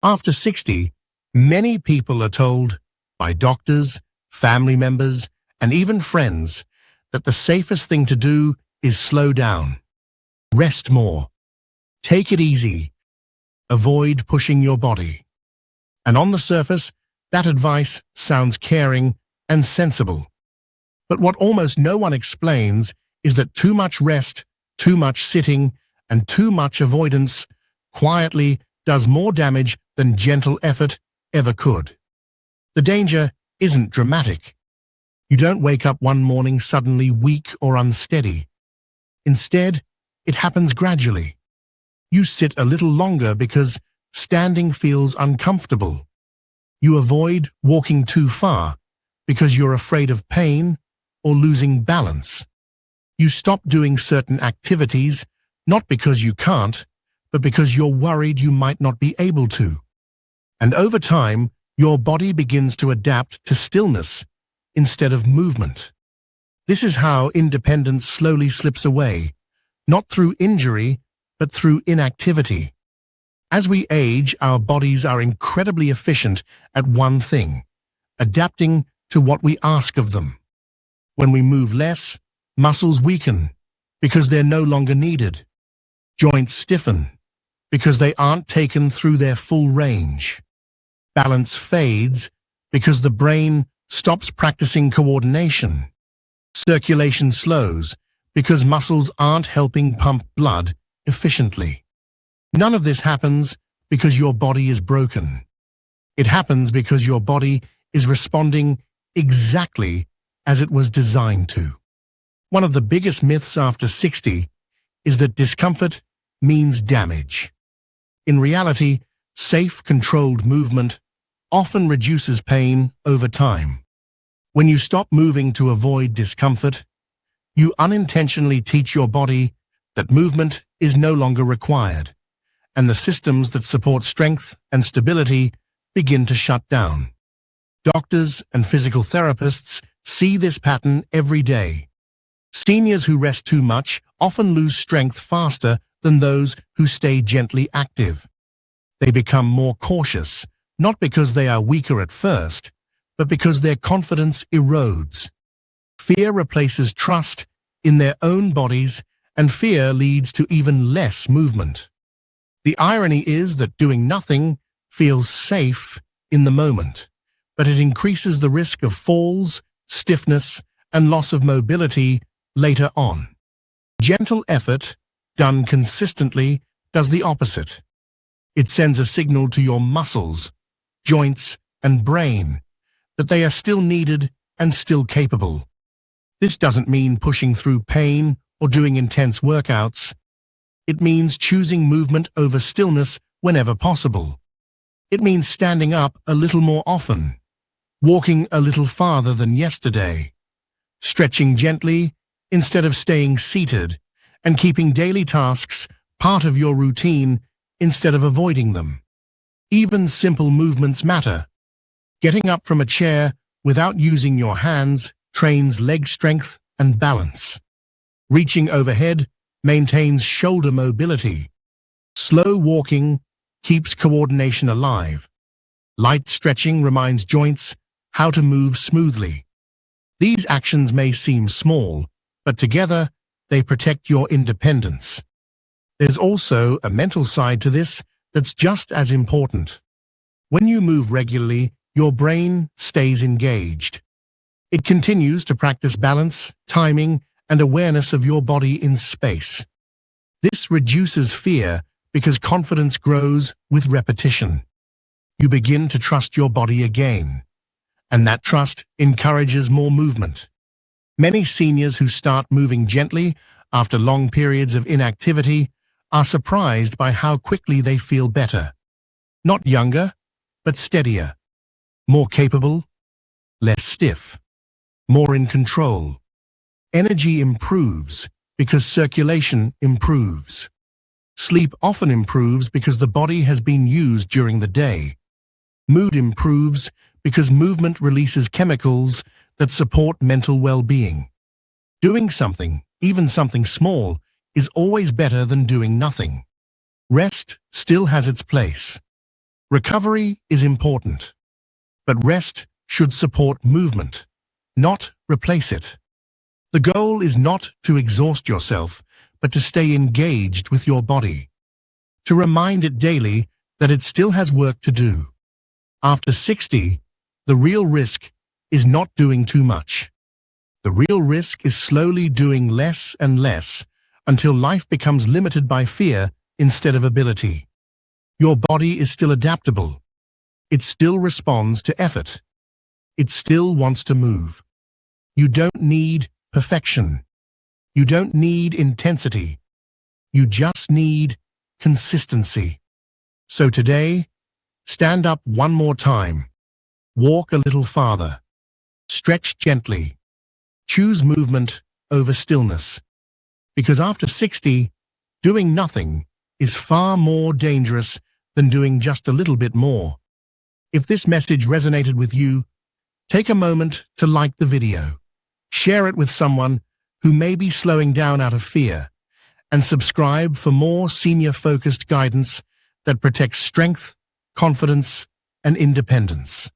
After 60, many people are told by doctors, family members, and even friends that the safest thing to do is slow down, rest more, take it easy, avoid pushing your body. And on the surface, that advice sounds caring and sensible. But what almost no one explains is that too much rest, too much sitting, and too much avoidance quietly does more damage than gentle effort ever could. The danger isn't dramatic. You don't wake up one morning suddenly weak or unsteady. Instead, it happens gradually. You sit a little longer because standing feels uncomfortable. You avoid walking too far because you're afraid of pain or losing balance. You stop doing certain activities, not because you can't, but because you're worried you might not be able to. And over time, your body begins to adapt to stillness instead of movement. This is how independence slowly slips away, not through injury, but through inactivity. As we age, our bodies are incredibly efficient at one thing: adapting to what we ask of them. When we move less, muscles weaken because they're no longer needed. Joints stiffen because they aren't taken through their full range. Balance fades because the brain stops practicing coordination. Circulation slows because muscles aren't helping pump blood efficiently. None of this happens because your body is broken. It happens because your body is responding exactly as it was designed to. One of the biggest myths after 60 is that discomfort means damage. In reality, safe, controlled movement often reduces pain over time. When you stop moving to avoid discomfort, you unintentionally teach your body that movement is no longer required, and the systems that support strength and stability begin to shut down. Doctors and physical therapists see this pattern every day. Seniors who rest too much often lose strength faster than those who stay gently active. They become more cautious, not because they are weaker at first, but because their confidence erodes. Fear replaces trust in their own bodies, and fear leads to even less movement. The irony is that doing nothing feels safe in the moment, but it increases the risk of falls, stiffness, and loss of mobility later on. Gentle effort, done consistently, does the opposite. It sends a signal to your muscles, joints, and brain that they are still needed and still capable. This doesn't mean pushing through pain or doing intense workouts. It means choosing movement over stillness whenever possible. It means standing up a little more often, walking a little farther than yesterday, stretching gently instead of staying seated, and keeping daily tasks part of your routine instead of avoiding them. Even simple movements matter. Getting up from a chair without using your hands trains leg strength and balance. Reaching overhead maintains shoulder mobility. Slow walking keeps coordination alive. Light stretching reminds joints how to move smoothly. These actions may seem small, but together they protect your independence. There's also a mental side to this that's just as important. When you move regularly, your brain stays engaged. It continues to practice balance, timing, and awareness of your body in space. This reduces fear because confidence grows with repetition. You begin to trust your body again, and that trust encourages more movement. Many seniors who start moving gently after long periods of inactivity are surprised by how quickly they feel better. Not younger, but steadier. More capable, less stiff. More in control. Energy improves because circulation improves. Sleep often improves because the body has been used during the day. Mood improves because movement releases chemicals that support mental well-being. Doing something, even something small, is always better than doing nothing. Rest still has its place. Recovery is important, but rest should support movement, not replace it. The goal is not to exhaust yourself, but to stay engaged with your body, to remind it daily that it still has work to do. After 60, the real risk is not doing too much. The real risk is slowly doing less and less until life becomes limited by fear instead of ability. Your body is still adaptable. It still responds to effort. It still wants to move. You don't need perfection. You don't need intensity. You just need consistency. So today, stand up one more time. Walk a little farther. Stretch gently. Choose movement over stillness. Because after 60, doing nothing is far more dangerous than doing just a little bit more. If this message resonated with you, take a moment to like the video, share it with someone who may be slowing down out of fear, and subscribe for more senior-focused guidance that protects strength, confidence, and independence.